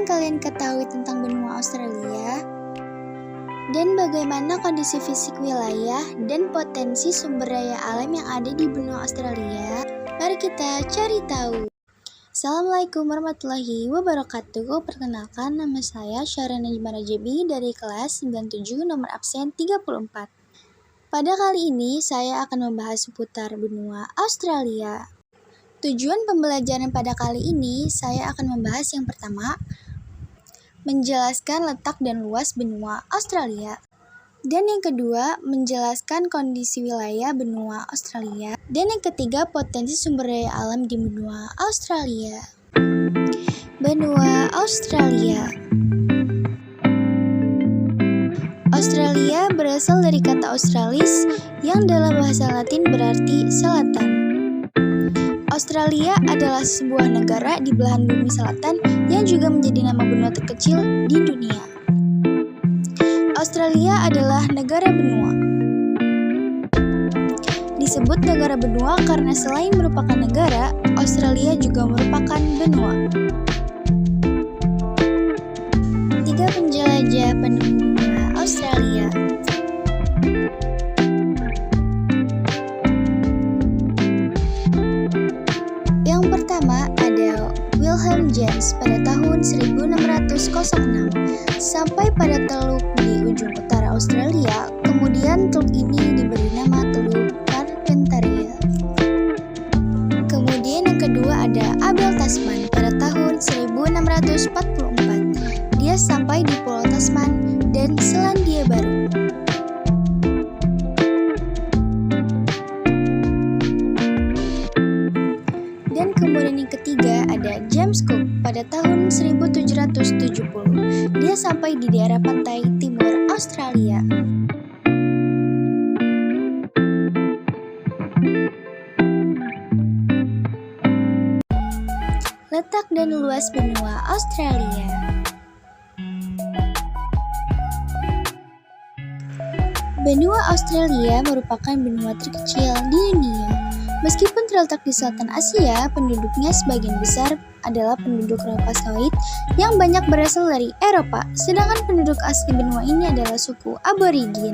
yang kalian ketahui tentang benua Australia? Dan bagaimana kondisi fisik wilayah dan potensi sumber daya alam yang ada di benua Australia? Mari kita cari tahu. Assalamualaikum warahmatullahi wabarakatuh. Perkenalkan, nama saya Syarana Jimarajebi dari kelas 97 nomor absen 34. Pada kali ini saya akan membahas seputar benua Australia. Tujuan pembelajaran pada kali ini saya akan membahas yang pertama, menjelaskan letak dan luas benua Australia. Dan yang kedua, menjelaskan kondisi wilayah benua Australia. Dan yang ketiga, potensi sumber daya alam di benua Australia. Benua Australia. Australia berasal dari kata Australis yang dalam bahasa Latin berarti selatan. Australia adalah sebuah negara di belahan bumi selatan yang juga menjadi nama benua terkecil di dunia. Australia adalah negara benua. Disebut negara benua karena selain merupakan negara, Australia juga merupakan benua. 3 penjelajah penemu benua Australia. Yang pertama ada Wilhelm James pada tahun 1606 sampai pada teluk di ujung utara Australia. Kemudian teluk ini diberi nama Teluk Carpentaria. Kemudian yang kedua ada Abel Tasman pada tahun 1644. Dia sampai di Pulau Tasman dan Selandia Baru. Dan kemudian yang ketiga ada James Cook pada tahun 1770. Dia sampai di daerah pantai timur Australia. Letak dan luas benua Australia. Benua Australia merupakan benua terkecil di dunia. Meskipun terletak di selatan Asia, penduduknya sebagian besar adalah penduduk Repassoid yang banyak berasal dari Eropa, sedangkan penduduk asli benua ini adalah suku Aborigin.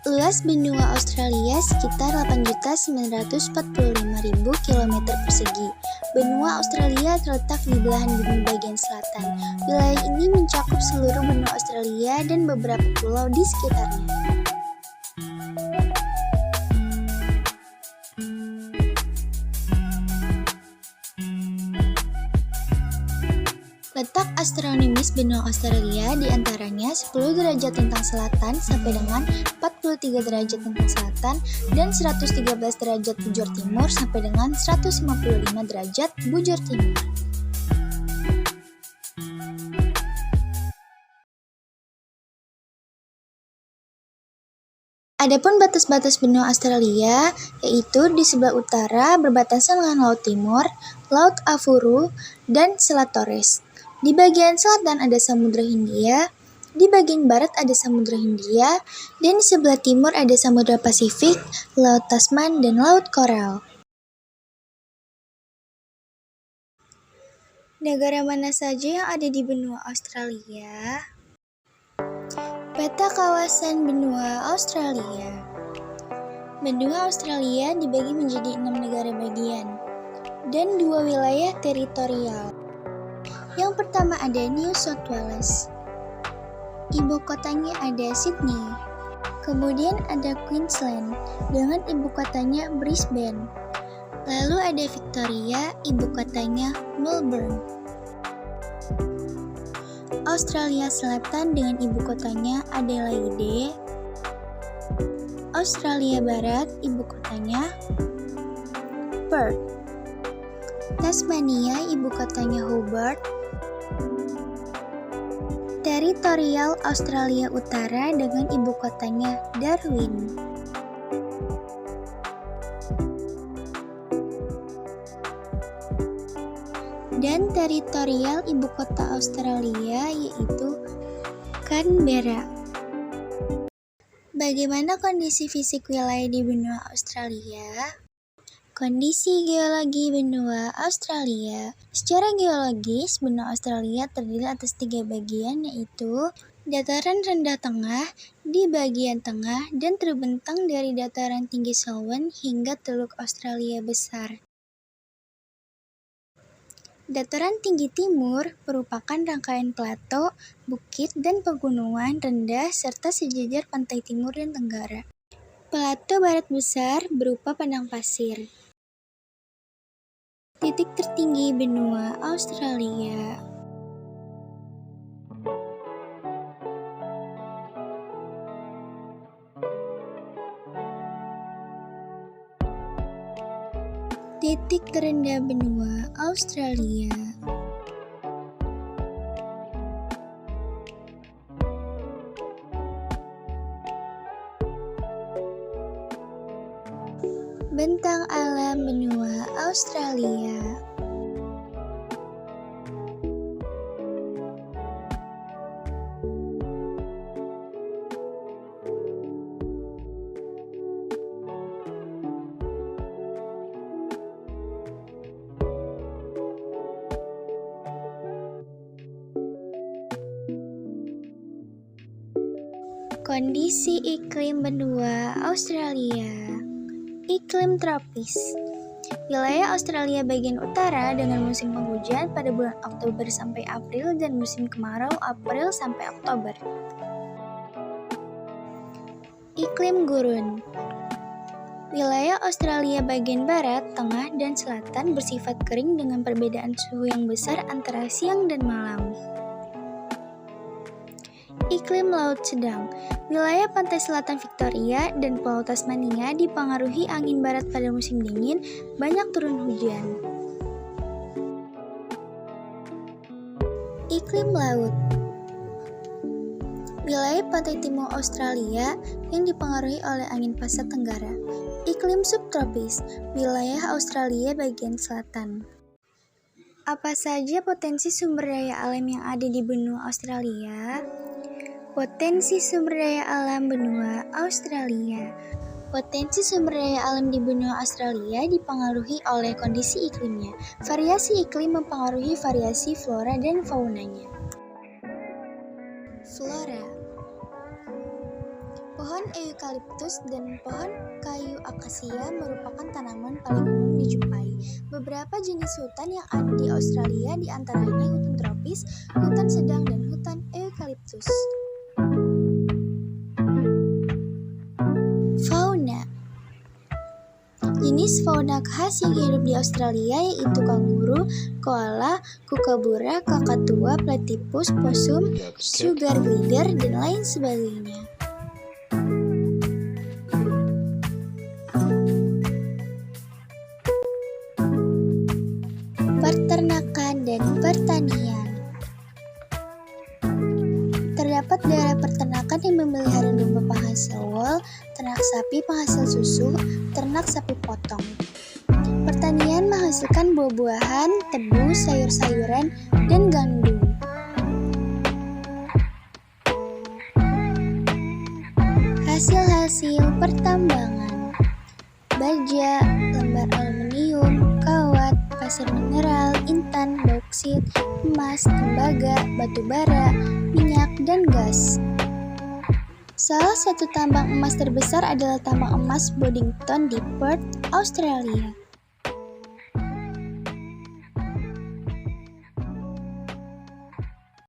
Luas benua Australia sekitar 8.945.000 km persegi. Benua Australia terletak di belahan bumi bagian selatan. Wilayah ini mencakup seluruh benua Australia dan beberapa pulau di sekitarnya. Letak astronomis benua Australia diantaranya 10 derajat lintang selatan sampai dengan 43 derajat lintang selatan dan 113 derajat bujur timur sampai dengan 155 derajat bujur timur. Adapun batas-batas benua Australia, yaitu di sebelah utara berbatasan dengan Laut Timur, Laut Avuru, dan Selat Torres. Di bagian selatan ada Samudra Hindia, di bagian barat ada Samudra Hindia, dan di sebelah timur ada Samudra Pasifik, Laut Tasman, dan Laut Coral. Negara mana saja yang ada di benua Australia? Peta kawasan benua Australia. Benua Australia dibagi menjadi 6 negara bagian dan 2 wilayah teritorial. Yang pertama ada New South Wales. Ibu kotanya ada Sydney. Kemudian ada Queensland dengan ibu kotanya Brisbane. Lalu ada Victoria, ibu kotanya Melbourne. Australia Selatan dengan ibu kotanya Adelaide. Australia Barat, ibu kotanya Perth. Tasmania, ibu kotanya Hobart. Teritorial Australia Utara dengan ibu kotanya Darwin. Dan teritorial ibu kota Australia yaitu Canberra. Bagaimana kondisi fisik wilayah di benua Australia? Kondisi geologi benua Australia. Secara geologis, benua Australia terdiri atas 3 bagian, yaitu dataran rendah tengah di bagian tengah dan terbentang dari dataran tinggi Selwyn hingga Teluk Australia Besar. Dataran tinggi timur merupakan rangkaian plato, bukit, dan pegunungan rendah serta sejajar pantai timur dan tenggara. Plato barat besar berupa padang pasir. Titik tertinggi benua Australia. Titik terendah benua Australia. Bentang alam benua Australia. Kondisi iklim benua Australia. Iklim tropis. Wilayah Australia bagian utara dengan musim penghujan pada bulan Oktober sampai April dan musim kemarau April sampai Oktober. Iklim gurun. Wilayah Australia bagian barat, tengah, dan selatan bersifat kering dengan perbedaan suhu yang besar antara siang dan malam. Iklim laut sedang. Wilayah pantai selatan Victoria dan Pulau Tasmania dipengaruhi angin barat pada musim dingin, banyak turun hujan. Iklim laut. Wilayah pantai timur Australia yang dipengaruhi oleh angin pasat tenggara. Iklim subtropis. Wilayah Australia bagian selatan. Apa saja potensi sumber daya alam yang ada di benua Australia? Potensi sumber daya alam benua Australia. Potensi sumber daya alam di benua Australia dipengaruhi oleh kondisi iklimnya. Variasi iklim mempengaruhi variasi flora dan faunanya. Flora. Pohon eukaliptus dan pohon kayu akasia merupakan tanaman paling umum dijumpai. Beberapa jenis hutan yang ada di Australia diantaranya hutan tropis, hutan sedang, dan hutan eukaliptus. Fauna. Jenis fauna khas yang hidup di Australia yaitu kanguru, koala, kookaburra, kakatua, platypus, possum, sugar glider, dan lain sebagainya. Peternakan dan pertanian. Terdapat daerah peternakan yang memelihara domba penghasil wol, ternak sapi penghasil susu, ternak sapi potong. Pertanian menghasilkan buah-buahan, tebu, sayur-sayuran, dan gandum. Hasil-hasil pertambangan. Baja, lembar aluminium, kawat, pasir mineral, intan, bauksit, emas, tembaga, batu bara, minyak, dan gas. Salah satu tambang emas terbesar adalah tambang emas Boddington di Perth, Australia.